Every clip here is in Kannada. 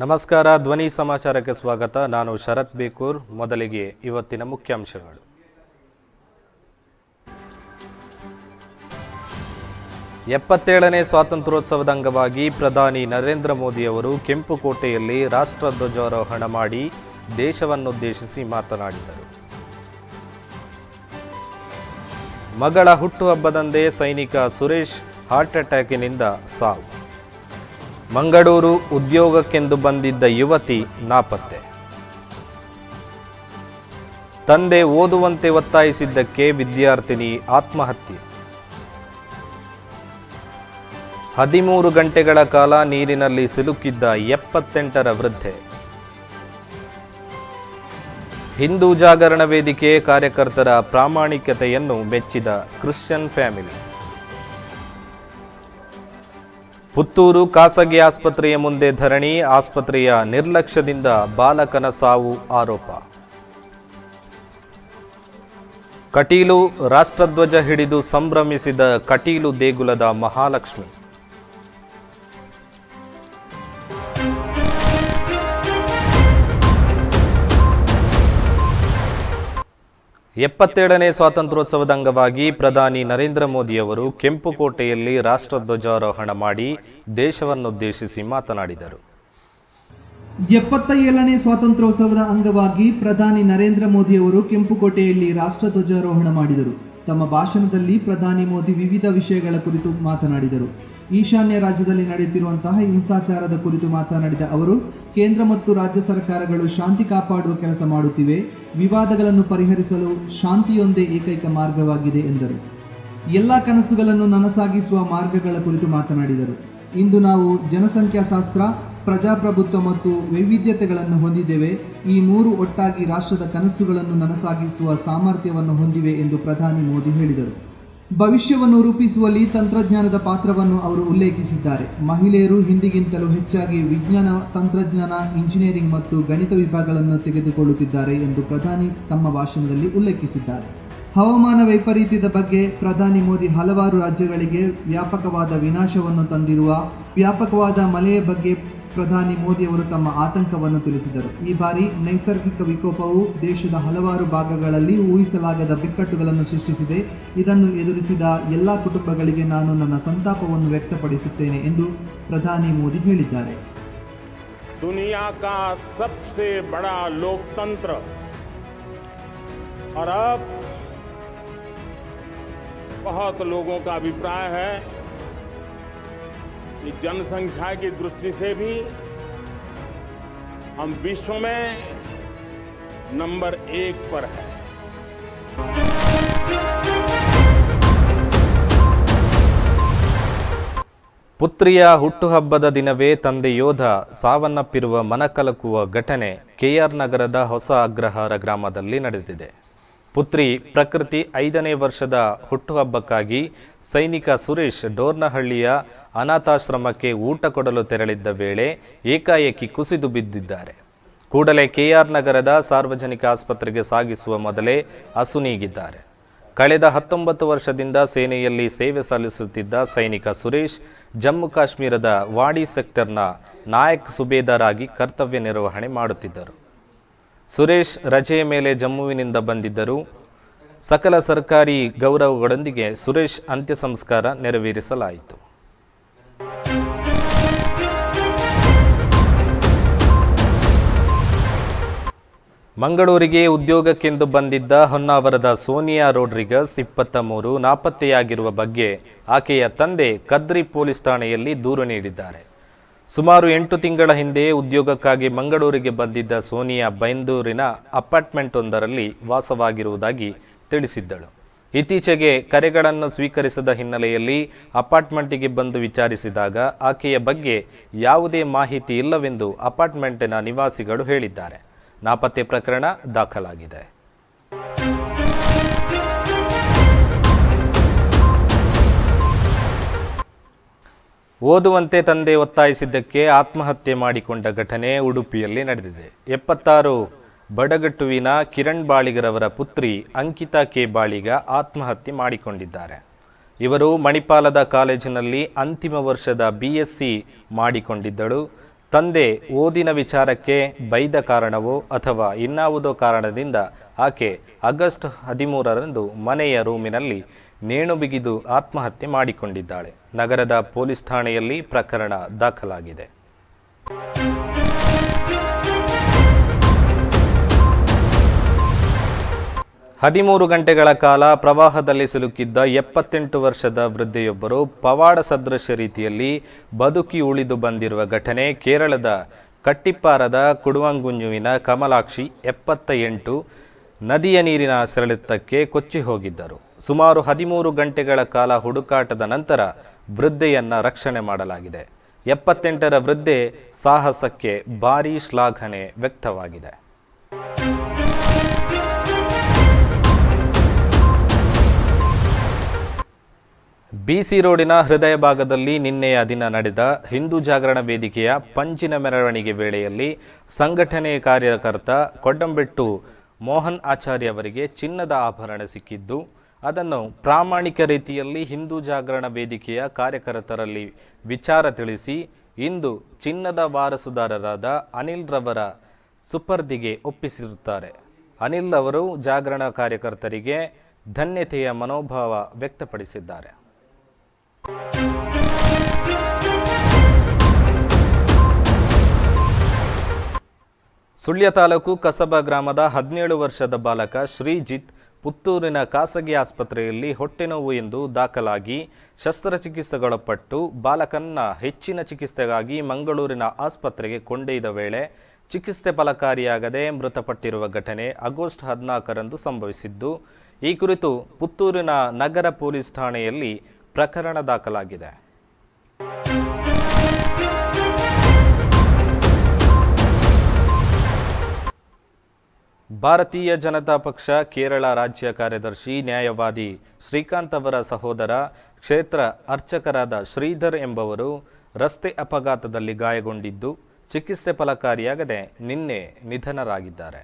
ನಮಸ್ಕಾರ, ಧ್ವನಿ ಸಮಾಚಾರಕ್ಕೆ ಸ್ವಾಗತ. ನಾನು ಶರತ್ ಬೇಕೂರ್. ಮೊದಲಿಗೆ ಇವತ್ತಿನ ಮುಖ್ಯಾಂಶಗಳು. ಎಪ್ಪತ್ತೇಳನೇ ಸ್ವಾತಂತ್ರ್ಯೋತ್ಸವದ ಅಂಗವಾಗಿ ಪ್ರಧಾನಿ ನರೇಂದ್ರ ಮೋದಿ ಅವರು ಕೆಂಪುಕೋಟೆಯಲ್ಲಿ ರಾಷ್ಟ್ರಧ್ವಜಾರೋಹಣ ಮಾಡಿ ದೇಶವನ್ನುದ್ದೇಶಿಸಿ ಮಾತನಾಡಿದರು. ಮಗಳ ಹುಟ್ಟುಹಬ್ಬದಂದೇ ಸೈನಿಕ ಸುರೇಶ್ ಹಾರ್ಟ್ ಅಟ್ಯಾಕ್ನಿಂದ ಸಾವು. ಮಂಗಳೂರು ಉದ್ಯೋಗಕ್ಕೆಂದು ಬಂದಿದ್ದ ಯುವತಿ ನಾಪತ್ತೆ. ತಂದೆ ಓದುವಂತೆ ಒತ್ತಾಯಿಸಿದ್ದಕ್ಕೆ ವಿದ್ಯಾರ್ಥಿನಿ ಆತ್ಮಹತ್ಯೆ. 13 ಗಂಟೆಗಳ ಕಾಲ ನೀರಿನಲ್ಲಿ ಸಿಲುಕಿದ್ದ 78ರ ವೃದ್ಧೆ. ಹಿಂದೂ ಜಾಗರಣ ವೇದಿಕೆ ಕಾರ್ಯಕರ್ತರ ಪ್ರಾಮಾಣಿಕತೆಯನ್ನು ಮೆಚ್ಚಿದ ಕ್ರಿಶ್ಚಿಯನ್ ಫ್ಯಾಮಿಲಿ. ಪುತ್ತೂರು ಖಾಸಗಿ ಆಸ್ಪತ್ರೆಯ ಮುಂದೆ ಧರಣಿ, ಆಸ್ಪತ್ರೆಯ ನಿರ್ಲಕ್ಷ್ಯದಿಂದ ಬಾಲಕನ ಸಾವು ಆರೋಪ. ಕಟೀಲು ರಾಷ್ಟ್ರಧ್ವಜ ಹಿಡಿದು ಸಂಭ್ರಮಿಸಿದ ಕಟೀಲು ದೇಗುಲದ ಮಹಾಲಕ್ಷ್ಮಿ. ಎಪ್ಪತ್ತೇಳನೇ ಸ್ವಾತಂತ್ರ್ಯೋತ್ಸವದ ಅಂಗವಾಗಿ ಪ್ರಧಾನಿ ನರೇಂದ್ರ ಮೋದಿ ಅವರು ಕೆಂಪುಕೋಟೆಯಲ್ಲಿ ರಾಷ್ಟ್ರಧ್ವಜಾರೋಹಣ ಮಾಡಿ ದೇಶವನ್ನುದ್ದೇಶಿಸಿ ಮಾತನಾಡಿದರು. 77ನೇ ಸ್ವಾತಂತ್ರ್ಯೋತ್ಸವದ ಅಂಗವಾಗಿ ಪ್ರಧಾನಿ ನರೇಂದ್ರ ಮೋದಿ ಅವರು ಕೆಂಪುಕೋಟೆಯಲ್ಲಿ ರಾಷ್ಟ್ರಧ್ವಜಾರೋಹಣ ಮಾಡಿದರು. ತಮ್ಮ ಭಾಷಣದಲ್ಲಿ ಪ್ರಧಾನಿ ಮೋದಿ ವಿವಿಧ ವಿಷಯಗಳ ಕುರಿತು ಮಾತನಾಡಿದರು. ಈಶಾನ್ಯ ರಾಜ್ಯದಲ್ಲಿ ನಡೆಯುತ್ತಿರುವಂತಹ ಹಿಂಸಾಚಾರದ ಕುರಿತು ಮಾತನಾಡಿದ ಅವರು, ಕೇಂದ್ರ ಮತ್ತು ರಾಜ್ಯ ಸರ್ಕಾರಗಳು ಶಾಂತಿ ಕಾಪಾಡುವ ಕೆಲಸ ಮಾಡುತ್ತಿವೆ. ವಿವಾದಗಳನ್ನು ಪರಿಹರಿಸಲು ಶಾಂತಿಯೊಂದೇ ಏಕೈಕ ಮಾರ್ಗವಾಗಿದೆ ಎಂದರು. ಎಲ್ಲ ಕನಸುಗಳನ್ನು ನನಸಾಗಿಸುವ ಮಾರ್ಗಗಳ ಕುರಿತು ಮಾತನಾಡಿದರು. ಇಂದು ನಾವು ಜನಸಂಖ್ಯಾಶಾಸ್ತ್ರ, ಪ್ರಜಾಪ್ರಭುತ್ವ ಮತ್ತು ವೈವಿಧ್ಯತೆಗಳನ್ನು ಹೊಂದಿದ್ದೇವೆ. ಈ ಮೂರು ಒಟ್ಟಾಗಿ ರಾಷ್ಟ್ರದ ಕನಸುಗಳನ್ನು ನನಸಾಗಿಸುವ ಸಾಮರ್ಥ್ಯವನ್ನು ಹೊಂದಿವೆ ಎಂದು ಪ್ರಧಾನಿ ಮೋದಿ ಹೇಳಿದರು. ಭವಿಷ್ಯವನ್ನು ರೂಪಿಸುವಲ್ಲಿ ತಂತ್ರಜ್ಞಾನದ ಪಾತ್ರವನ್ನು ಅವರು ಉಲ್ಲೇಖಿಸಿದ್ದಾರೆ. ಮಹಿಳೆಯರು ಹಿಂದಿಗಿಂತಲೂ ಹೆಚ್ಚಾಗಿ ವಿಜ್ಞಾನ, ತಂತ್ರಜ್ಞಾನ, ಇಂಜಿನಿಯರಿಂಗ್ ಮತ್ತು ಗಣಿತ ವಿಭಾಗಗಳನ್ನು ತೆಗೆದುಕೊಳ್ಳುತ್ತಿದ್ದಾರೆ ಎಂದು ಪ್ರಧಾನಿ ತಮ್ಮ ಭಾಷಣದಲ್ಲಿ ಉಲ್ಲೇಖಿಸಿದ್ದಾರೆ. ಹವಾಮಾನ ವೈಪರೀತ್ಯದ ಬಗ್ಗೆ ಪ್ರಧಾನಿ ಮೋದಿ ಹಲವಾರು ರಾಜ್ಯಗಳಿಗೆ ವ್ಯಾಪಕವಾದ ವಿನಾಶವನ್ನು ತಂದಿರುವ ವ್ಯಾಪಕವಾದ ಮಳೆಯ ಬಗ್ಗೆ ಪ್ರಧಾನಿ ಮೋದಿ ಅವರು ತಮ್ಮ ಆತಂಕವನ್ನು ತಿಳಿಸಿದರು. ಈ ಬಾರಿ ನೈಸರ್ಗಿಕ ವಿಕೋಪವು ದೇಶದ ಹಲವಾರು ಭಾಗಗಳಲ್ಲಿ ಊಹಿಸಲಾಗದ ಬಿಕ್ಕಟ್ಟುಗಳನ್ನು ಸೃಷ್ಟಿಸಿದೆ. ಇದನ್ನು ಎದುರಿಸಿದ ಎಲ್ಲ ಕುಟುಂಬಗಳಿಗೆ ನಾನು ನನ್ನ ಸಂತಾಪವನ್ನು ವ್ಯಕ್ತಪಡಿಸುತ್ತೇನೆ ಎಂದು ಪ್ರಧಾನಿ ಮೋದಿ ಹೇಳಿದ್ದಾರೆ. दुनिया का सबसे बड़ा लोकतंत्र और अब बहुत लोगों का अभिप्राय है कि जनसंख्या की दृष्टि से भी हम विश्व में नंबर 1 पर है. ಪುತ್ರಿಯ ಹುಟ್ಟುಹಬ್ಬದ ದಿನವೇ ತಂದೆ ಯೋಧ ಸಾವನ್ನಪ್ಪಿರುವ ಮನಕಲಕುವ ಘಟನೆ ಕೆಆರ್ ನಗರದ ಹೊಸ ಅಗ್ರಹಾರ ಗ್ರಾಮದಲ್ಲಿ ನಡೆದಿದೆ. ಪುತ್ರಿ ಪ್ರಕೃತಿ 5ನೇ ವರ್ಷದ ಹುಟ್ಟುಹಬ್ಬಕ್ಕಾಗಿ ಸೈನಿಕ ಸುರೇಶ್ ಡೋರ್ನಹಳ್ಳಿಯ ಅನಾಥಾಶ್ರಮಕ್ಕೆ ಊಟ ಕೊಡಲು ತೆರಳಿದ್ದ ವೇಳೆ ಏಕಾಏಕಿ ಕುಸಿದು ಬಿದ್ದಿದ್ದಾರೆ. ಕೂಡಲೇ ಕೆಆರ್ ನಗರದ ಸಾರ್ವಜನಿಕ ಆಸ್ಪತ್ರೆಗೆ ಸಾಗಿಸುವ ಮೊದಲೇ ಅಸುನೀಗಿದ್ದಾರೆ. ಕಳೆದ 19 ವರ್ಷದಿಂದ ಸೇನೆಯಲ್ಲಿ ಸೇವೆ ಸಲ್ಲಿಸುತ್ತಿದ್ದ ಸೈನಿಕ ಸುರೇಶ್ ಜಮ್ಮು ಕಾಶ್ಮೀರದ ವಾಡಿ ಸೆಕ್ಟರ್ನ ನಾಯಕ್ ಸುಬೇದಾರ್ ಆಗಿ ಕರ್ತವ್ಯ ನಿರ್ವಹಣೆ ಮಾಡುತ್ತಿದ್ದರು. ಸುರೇಶ್ ರಜೆಯ ಮೇಲೆ ಜಮ್ಮುವಿನಿಂದ ಬಂದಿದ್ದರು. ಸಕಲ ಸರ್ಕಾರಿ ಗೌರವಗಳೊಂದಿಗೆ ಸುರೇಶ್ ಅಂತ್ಯ ಸಂಸ್ಕಾರ ನೆರವೇರಿಸಲಾಯಿತು. ಮಂಗಳೂರಿಗೆ ಉದ್ಯೋಗಕ್ಕೆಂದು ಬಂದಿದ್ದ ಹೊನ್ನಾವರದ ಸೋನಿಯಾ ರೋಡ್ರಿಗಸ್ 23 ನಾಪತ್ತೆಯಾಗಿರುವ ಬಗ್ಗೆ ಆಕೆಯ ತಂದೆ ಕದ್ರಿ ಪೊಲೀಸ್ ಠಾಣೆಯಲ್ಲಿ ದೂರು ನೀಡಿದ್ದಾರೆ. ಸುಮಾರು 8 ತಿಂಗಳ ಹಿಂದೆ ಉದ್ಯೋಗಕ್ಕಾಗಿ ಮಂಗಳೂರಿಗೆ ಬಂದಿದ್ದ ಸೋನಿಯಾ ಬೈಂದೂರಿನ ಅಪಾರ್ಟ್ಮೆಂಟ್ ಒಂದರಲ್ಲಿ ವಾಸವಾಗಿರುವುದಾಗಿ ತಿಳಿಸಿದ್ದಳು. ಇತ್ತೀಚೆಗೆ ಕರೆಗಳನ್ನು ಸ್ವೀಕರಿಸದ ಹಿನ್ನೆಲೆಯಲ್ಲಿ ಅಪಾರ್ಟ್ಮೆಂಟಿಗೆ ಬಂದು ವಿಚಾರಿಸಿದಾಗ ಆಕೆಯ ಬಗ್ಗೆ ಯಾವುದೇ ಮಾಹಿತಿ ಇಲ್ಲವೆಂದು ಅಪಾರ್ಟ್ಮೆಂಟಿನ ನಿವಾಸಿಗಳು ಹೇಳಿದ್ದಾರೆ. ನಾಪತ್ತೆ ಪ್ರಕರಣ ದಾಖಲಾಗಿದೆ. ಓದುವಂತೆ ತಂದೆ ಒತ್ತಾಯಿಸಿದ್ದಕ್ಕೆ ಆತ್ಮಹತ್ಯೆ ಮಾಡಿಕೊಂಡ ಘಟನೆ ಉಡುಪಿಯಲ್ಲಿ ನಡೆದಿದೆ. 76 ಬಡಗಟ್ಟುವಿನ ಕಿರಣ್ ಬಾಳಿಗರವರ ಪುತ್ರಿ ಅಂಕಿತಾ ಕೆ ಬಾಳಿಗ ಆತ್ಮಹತ್ಯೆ ಮಾಡಿಕೊಂಡಿದ್ದಾರೆ. ಇವರು ಮಣಿಪಾಲದ ಕಾಲೇಜಿನಲ್ಲಿ ಅಂತಿಮ ವರ್ಷದ BSc ಮಾಡಿಕೊಂಡಿದ್ದಳು. ತಂದೆ ಓದಿನ ವಿಚಾರಕ್ಕೆ ಬೈದ ಕಾರಣವೋ ಅಥವಾ ಇನ್ನಾವುದೋ ಕಾರಣದಿಂದ ಆಕೆ ಆಗಸ್ಟ್ 13ರಂದು ಮನೆಯ ರೂಮಿನಲ್ಲಿ ನೇಣು ಬಿಗಿದು ಆತ್ಮಹತ್ಯೆ ಮಾಡಿಕೊಂಡಿದ್ದಾಳೆ. ನಗರದ ಪೊಲೀಸ್ ಠಾಣೆಯಲ್ಲಿ ಪ್ರಕರಣ ದಾಖಲಾಗಿದೆ. ಹದಿಮೂರು ಗಂಟೆಗಳ ಕಾಲ ಪ್ರವಾಹದಲ್ಲಿ ಸಿಲುಕಿದ್ದ 78 ವರ್ಷದ ವೃದ್ಧೆಯೊಬ್ಬರು ಪವಾಡ ಸದೃಶ ರೀತಿಯಲ್ಲಿ ಬದುಕಿ ಉಳಿದು ಬಂದಿರುವ ಘಟನೆ ಕೇರಳದ ಕಟ್ಟಿಪ್ಪಾರದ ಕುಡುವಂಗುಂಜುವಿನ ಕಮಲಾಕ್ಷಿ 78 ನದಿಯ ನೀರಿನ ಸೆಳೆತಕ್ಕೆ ಕೊಚ್ಚಿ ಹೋಗಿದ್ದರು. ಸುಮಾರು 13 ಗಂಟೆಗಳ ಕಾಲ ಹುಡುಕಾಟದ ನಂತರ ವೃದ್ಧೆಯನ್ನ ರಕ್ಷಣೆ ಮಾಡಲಾಗಿದೆ. 78ರ ವೃದ್ಧೆ ಸಾಹಸಕ್ಕೆ ಭಾರೀ ಶ್ಲಾಘನೆ ವ್ಯಕ್ತವಾಗಿದೆ. ಬಿಸಿ ರೋಡಿನ ಹೃದಯ ಭಾಗದಲ್ಲಿ ನಿನ್ನೆಯ ದಿನ ನಡೆದ ಹಿಂದೂ ಜಾಗರಣ ವೇದಿಕೆಯ ಪಂಜಿನ ಮೆರವಣಿಗೆ ವೇಳೆಯಲ್ಲಿ ಸಂಘಟನೆ ಕಾರ್ಯಕರ್ತ ಕೊಡ್ಡಂಬೆಟ್ಟು ಮೋಹನ್ ಆಚಾರ್ಯ ಅವರಿಗೆ ಚಿನ್ನದ ಆಭರಣ ಸಿಕ್ಕಿದ್ದು, ಅದನ್ನು ಪ್ರಾಮಾಣಿಕ ರೀತಿಯಲ್ಲಿ ಹಿಂದೂ ಜಾಗರಣ ವೇದಿಕೆಯ ಕಾರ್ಯಕರ್ತರಲ್ಲಿ ವಿಚಾರ ತಿಳಿಸಿ ಇಂದು ಚಿನ್ನದ ವಾರಸುದಾರರಾದ ಅನಿಲ್ ರವರ ಸುಪರ್ದಿಗೆ ಒಪ್ಪಿಸಿರುತ್ತಾರೆ. ಅನಿಲ್ ಅವರು ಜಾಗರಣ ಕಾರ್ಯಕರ್ತರಿಗೆ ಧನ್ಯತೆಯ ಮನೋಭಾವ ವ್ಯಕ್ತಪಡಿಸಿದ್ದಾರೆ. ಸುಳ್ಯ ತಾಲೂಕು ಕಸಬಾ ಗ್ರಾಮದ 17 ವರ್ಷದ ಬಾಲಕ ಶ್ರೀಜಿತ್ ಪುತ್ತೂರಿನ ಖಾಸಗಿ ಆಸ್ಪತ್ರೆಯಲ್ಲಿ ಹೊಟ್ಟೆನೋವು ಎಂದು ದಾಖಲಾಗಿ ಶಸ್ತ್ರಚಿಕಿತ್ಸೆಗೊಳಪಟ್ಟು ಬಾಲಕನ್ನ ಹೆಚ್ಚಿನ ಚಿಕಿತ್ಸೆಗಾಗಿ ಮಂಗಳೂರಿನ ಆಸ್ಪತ್ರೆಗೆ ಕೊಂಡೊಯ್ದ ವೇಳೆ ಚಿಕಿತ್ಸೆ ಫಲಕಾರಿಯಾಗದೆ ಮೃತಪಟ್ಟಿರುವ ಘಟನೆ ಆಗಸ್ಟ್ 14ರಂದು ಸಂಭವಿಸಿದ್ದು, ಈ ಕುರಿತು ಪುತ್ತೂರಿನ ನಗರ ಪೊಲೀಸ್ ಠಾಣೆಯಲ್ಲಿ ಪ್ರಕರಣ ದಾಖಲಾಗಿದೆ. ಭಾರತೀಯ ಜನತಾ ಪಕ್ಷ ಕೇರಳ ರಾಜ್ಯ ಕಾರ್ಯದರ್ಶಿ ನ್ಯಾಯವಾದಿ ಶ್ರೀಕಾಂತ್ ಅವರ ಸಹೋದರ ಕ್ಷೇತ್ರ ಅರ್ಚಕರಾದ ಶ್ರೀಧರ್ ಎಂಬವರು ರಸ್ತೆ ಅಪಘಾತದಲ್ಲಿ ಗಾಯಗೊಂಡಿದ್ದು ಚಿಕಿತ್ಸೆ ಫಲಕಾರಿಯಾಗದೆ ನಿನ್ನೆ ನಿಧನರಾಗಿದ್ದಾರೆ.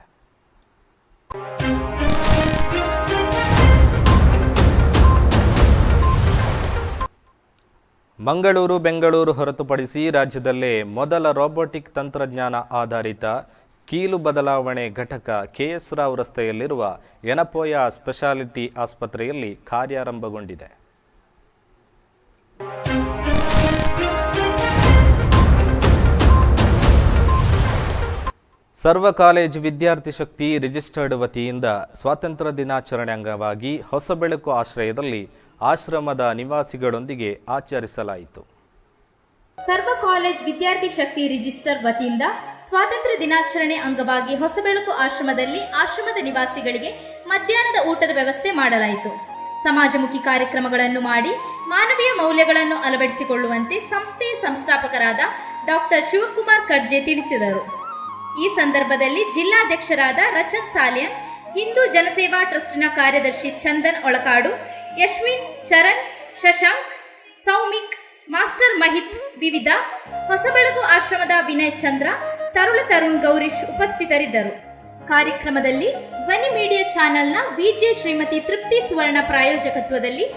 ಮಂಗಳೂರು ಬೆಂಗಳೂರು ಹೊರತುಪಡಿಸಿ ರಾಜ್ಯದಲ್ಲೇ ಮೊದಲ ರೋಬೋಟಿಕ್ ತಂತ್ರಜ್ಞಾನ ಆಧಾರಿತ ಕೀಲು ಬದಲಾವಣೆ ಘಟಕ KS ರಾವ್ ರಸ್ತೆಯಲ್ಲಿರುವ ಯನಪೋಯ ಸ್ಪೆಷಾಲಿಟಿ ಆಸ್ಪತ್ರೆಯಲ್ಲಿ ಕಾರ್ಯಾರಂಭಗೊಂಡಿದೆ. ಸರ್ವ ಕಾಲೇಜು ವಿದ್ಯಾರ್ಥಿ ಶಕ್ತಿ ರಿಜಿಸ್ಟರ್ಡ್ ವತಿಯಿಂದ ಸ್ವಾತಂತ್ರ್ಯ ದಿನಾಚರಣೆ ಅಂಗವಾಗಿ ಹೊಸಬೆಳಕು ಆಶ್ರಯದಲ್ಲಿ ಆಶ್ರಮದ ನಿವಾಸಿಗಳೊಂದಿಗೆ ಆಚರಿಸಲಾಯಿತು. ಸರ್ವ ಕಾಲೇಜ್ ವಿದ್ಯಾರ್ಥಿ ಶಕ್ತಿ ರಿಜಿಸ್ಟರ್ ವತಿಯಿಂದ ಸ್ವಾತಂತ್ರ್ಯ ದಿನಾಚರಣೆ ಅಂಗವಾಗಿ ಹೊಸಬೆಳಕು ಆಶ್ರಮದಲ್ಲಿ ಆಶ್ರಮದ ನಿವಾಸಿಗಳಿಗೆ ಮಧ್ಯಾಹ್ನದ ಊಟದ ವ್ಯವಸ್ಥೆ ಮಾಡಲಾಯಿತು. ಸಮಾಜಮುಖಿ ಕಾರ್ಯಕ್ರಮಗಳನ್ನು ಮಾಡಿ ಮಾನವೀಯ ಮೌಲ್ಯಗಳನ್ನು ಅಳವಡಿಸಿಕೊಳ್ಳುವಂತೆ ಸಂಸ್ಥೆಯ ಸಂಸ್ಥಾಪಕರಾದ ಡಾಕ್ಟರ್ ಶಿವಕುಮಾರ್ ಕರ್ಜೆ ತಿಳಿಸಿದರು. ಈ ಸಂದರ್ಭದಲ್ಲಿ ಜಿಲ್ಲಾಧ್ಯಕ್ಷರಾದ ರಚನ್ ಸಾಲಿಯನ್, ಹಿಂದೂ ಜನಸೇವಾ ಟ್ರಸ್ಟ್ನ ಕಾರ್ಯದರ್ಶಿ ಚಂದನ್ ಒಳಕಾಡು, ಯಶ್ವಿನ್, ಚರಣ್, ಶಶಾಂಕ್, ಸೌಮಿಕ್, ಮಾಸ್ಟರ್ ಮಹಿತ್, ವಿವಿಧ, ಹೊಸಬೆಳಕು ಆಶ್ರಮದ ವಿನಯ್ ಚಂದ್ರ, ತರುಣ್ ಗೌರೀಶ್ ಉಪಸ್ಥಿತರಿದ್ದರು. ಕಾರ್ಯಕ್ರಮದಲ್ಲಿ ಧ್ವನಿ ಮೀಡಿಯಾ ಚಾನೆಲ್ನ ವಿಜೆ ಶ್ರೀಮತಿ ತೃಪ್ತಿ ಸುವರ್ಣ ಪ್ರಾಯೋಜಕತ್ವದಲ್ಲಿ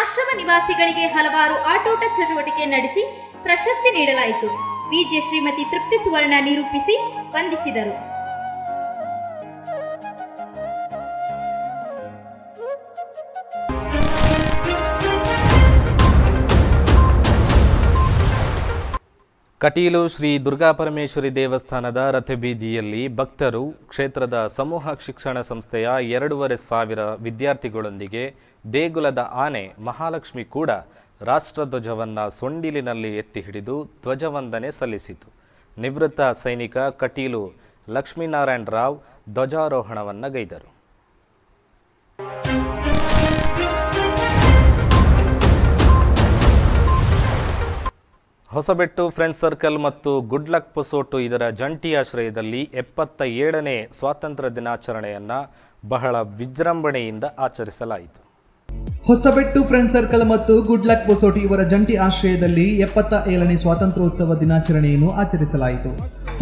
ಆಶ್ರಮ ನಿವಾಸಿಗಳಿಗೆ ಹಲವಾರು ಆಟೋಟ ಚಟುವಟಿಕೆ ನಡೆಸಿ ಪ್ರಶಸ್ತಿ ನೀಡಲಾಯಿತು. ವಿಜೆ ಶ್ರೀಮತಿ ತೃಪ್ತಿ ಸುವರ್ಣ ನಿರೂಪಿಸಿ ವಂದಿಸಿದರು. ಕಟೀಲು ಶ್ರೀ ದುರ್ಗಾಪರಮೇಶ್ವರಿ ದೇವಸ್ಥಾನದ ರಥಬೀದಿಯಲ್ಲಿ ಭಕ್ತರು ಕ್ಷೇತ್ರದ ಸಮೂಹ ಶಿಕ್ಷಣ ಸಂಸ್ಥೆಯ 2,500 ವಿದ್ಯಾರ್ಥಿಗಳೊಂದಿಗೆ ದೇಗುಲದ ಆನೆ ಮಹಾಲಕ್ಷ್ಮಿ ಕೂಡ ರಾಷ್ಟ್ರಧ್ವಜವನ್ನು ಸೊಂಡಿಲಿನಲ್ಲಿ ಎತ್ತಿ ಹಿಡಿದು ಧ್ವಜವಂದನೆ ಸಲ್ಲಿಸಿತು. ನಿವೃತ್ತ ಸೈನಿಕ ಕಟೀಲು ಲಕ್ಷ್ಮೀನಾರಾಯಣ ರಾವ್ ಧ್ವಜಾರೋಹಣವನ್ನು ಗೈದರು. ಹೊಸಬೆಟ್ಟು ಫ್ರೆಂಡ್ಸ್ ಸರ್ಕಲ್ ಮತ್ತು ಗುಡ್ ಲಕ್ ಪೊಸೋಟು ಇದರ ಜಂಟಿ ಆಶ್ರಯದಲ್ಲಿ 77ನೇ ಸ್ವಾತಂತ್ರ್ಯ ದಿನಾಚರಣೆಯನ್ನು ಬಹಳ ವಿಜೃಂಭಣೆಯಿಂದ ಆಚರಿಸಲಾಯಿತು. ಹೊಸಬೆಟ್ಟು ಫ್ರೆಂಡ್ಸ್ ಸರ್ಕಲ್ ಮತ್ತು ಗುಡ್ ಲಕ್ ಪೊಸೋಟು ಇವರ ಜಂಟಿ ಆಶ್ರಯದಲ್ಲಿ 77ನೇ ಸ್ವಾತಂತ್ರ್ಯೋತ್ಸವ ದಿನಾಚರಣೆಯನ್ನು ಆಚರಿಸಲಾಯಿತು.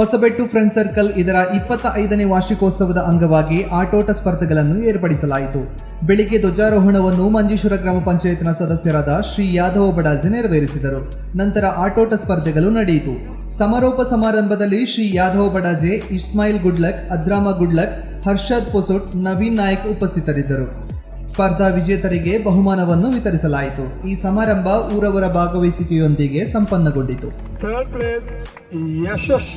ಹೊಸಬೆಟ್ಟು ಫ್ರೆಂಡ್ಸ್ ಸರ್ಕಲ್ ಇದರ 25ನೇ ವಾರ್ಷಿಕೋತ್ಸವದ ಅಂಗವಾಗಿ ಆಟೋಟ ಸ್ಪರ್ಧೆಗಳನ್ನು ಏರ್ಪಡಿಸಲಾಯಿತು. ಬೆಳಿಗ್ಗೆ ಧ್ವಜಾರೋಹಣವನ್ನು ಮಂಜೇಶ್ವರ ಗ್ರಾಮ ಪಂಚಾಯತ್ನ ಸದಸ್ಯರಾದ ಶ್ರೀ ಯಾದವ ಬಡಾಜೆ ನೆರವೇರಿಸಿದರು. ನಂತರ ಆಟೋಟ ಸ್ಪರ್ಧೆಗಳು ನಡೆಯಿತು. ಸಮಾರೋಪ ಸಮಾರಂಭದಲ್ಲಿ ಶ್ರೀ ಯಾದವ ಬಡಾಜೆ, ಇಸ್ಮಾಯಿಲ್ ಗುಡ್ಲಕ್, ಅದ್ರಾಮ ಗುಡ್ಲಕ್, ಹರ್ಷದ್ ಪೊಸೊಟ್, ನವೀನ್ ನಾಯಕ್ ಉಪಸ್ಥಿತರಿದ್ದರು. ಸ್ಪರ್ಧಾ ವಿಜೇತರಿಗೆ ಬಹುಮಾನವನ್ನು ವಿತರಿಸಲಾಯಿತು. ಈ ಸಮಾರಂಭ ಊರವರ ಭಾಗವಹಿಸುವಿಕೆಯೊಂದಿಗೆ ಸಂಪನ್ನಗೊಂಡಿತು. Third place Yashas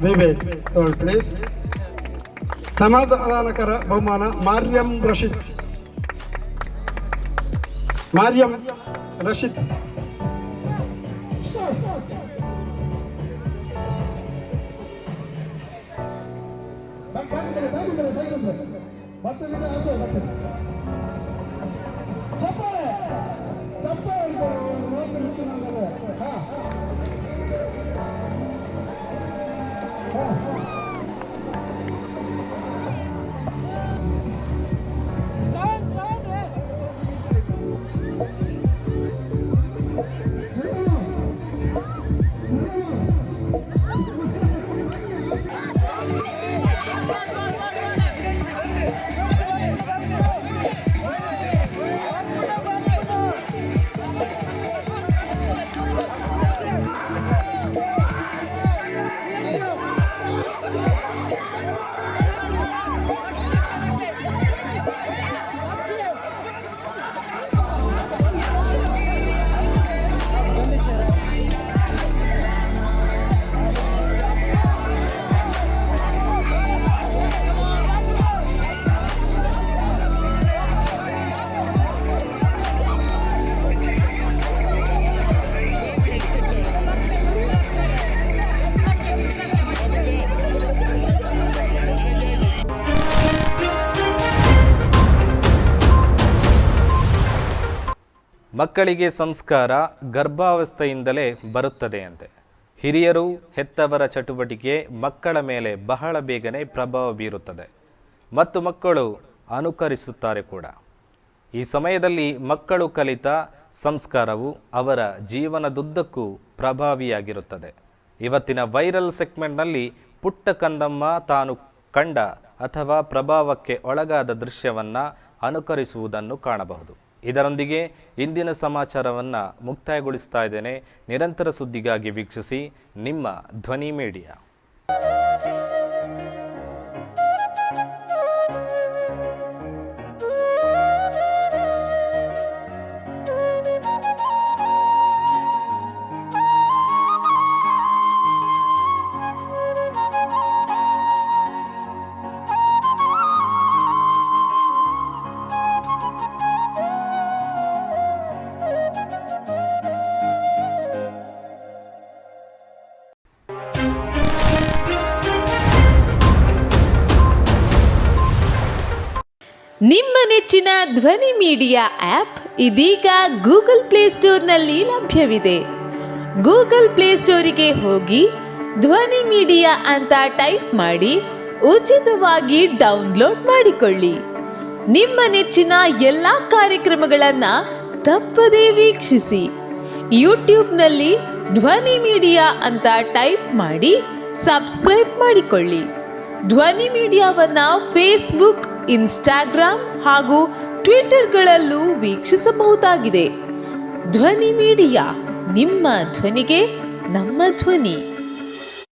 Vivek. Third place. ಸಮಾಧಾನಕರ ಬಹುಮಾನ ಮಾರ್ಯಂ ರಶೀದ್. ಮಕ್ಕಳಿಗೆ ಸಂಸ್ಕಾರ ಗರ್ಭಾವಸ್ಥೆಯಿಂದಲೇ ಬರುತ್ತದೆಯಂತೆ. ಹಿರಿಯರು ಹೆತ್ತವರ ಚಟುವಟಿಕೆ ಮಕ್ಕಳ ಮೇಲೆ ಬಹಳ ಬೇಗನೆ ಪ್ರಭಾವ ಬೀರುತ್ತದೆ ಮತ್ತು ಮಕ್ಕಳು ಅನುಕರಿಸುತ್ತಾರೆ ಕೂಡ. ಈ ಸಮಯದಲ್ಲಿ ಮಕ್ಕಳು ಕಲಿತ ಸಂಸ್ಕಾರವು ಅವರ ಜೀವನದುದ್ದಕ್ಕೂ ಪ್ರಭಾವಿಯಾಗಿರುತ್ತದೆ. ಇವತ್ತಿನ ವೈರಲ್ ಸೆಗ್ಮೆಂಟ್ನಲ್ಲಿ ಪುಟ್ಟ ಕಂದಮ್ಮ ತಾನು ಕಂಡ ಅಥವಾ ಪ್ರಭಾವಕ್ಕೆ ಒಳಗಾದ ದೃಶ್ಯವನ್ನು ಅನುಕರಿಸುವುದನ್ನು ಕಾಣಬಹುದು. ಇದರೊಂದಿಗೆ ಇಂದಿನ ಸಮಾಚಾರವನ್ನು ಮುಕ್ತಾಯಗೊಳಿಸ್ತಾ ಇದ್ದೇನೆ. ನಿರಂತರ ಸುದ್ದಿಗಾಗಿ ವೀಕ್ಷಿಸಿ ನಿಮ್ಮ ಧ್ವನಿ ಮೀಡಿಯಾ. ನಿಮ್ಮ ನೆಚ್ಚಿನ ಧ್ವನಿ ಮೀಡಿಯಾ ಆ್ಯಪ್ ಇದೀಗ ಗೂಗಲ್ ಪ್ಲೇಸ್ಟೋರ್ನಲ್ಲಿ ಲಭ್ಯವಿದೆ. ಗೂಗಲ್ ಪ್ಲೇಸ್ಟೋರಿಗೆ ಹೋಗಿ ಧ್ವನಿ ಮೀಡಿಯಾ ಅಂತ ಟೈಪ್ ಮಾಡಿ ಉಚಿತವಾಗಿ ಡೌನ್ಲೋಡ್ ಮಾಡಿಕೊಳ್ಳಿ. ನಿಮ್ಮ ನೆಚ್ಚಿನ ಎಲ್ಲ ಕಾರ್ಯಕ್ರಮಗಳನ್ನು ತಪ್ಪದೇ ವೀಕ್ಷಿಸಿ. ಯೂಟ್ಯೂಬ್ನಲ್ಲಿ ಧ್ವನಿ ಮೀಡಿಯಾ ಅಂತ ಟೈಪ್ ಮಾಡಿ ಸಬ್ಸ್ಕ್ರೈಬ್ ಮಾಡಿಕೊಳ್ಳಿ. ಧ್ವನಿ ಮೀಡಿಯಾವನ್ನು ಫೇಸ್ಬುಕ್, ಇನ್ಸ್ಟಾಗ್ರಾಮ್ ಹಾಗೂ ಟ್ವಿಟರ್ಗಳಲ್ಲೂ ವೀಕ್ಷಿಸಬಹುದಾಗಿದೆ. ಧ್ವನಿ ಮೀಡಿಯಾ, ನಿಮ್ಮ ಧ್ವನಿಗೆ ನಮ್ಮ ಧ್ವನಿ.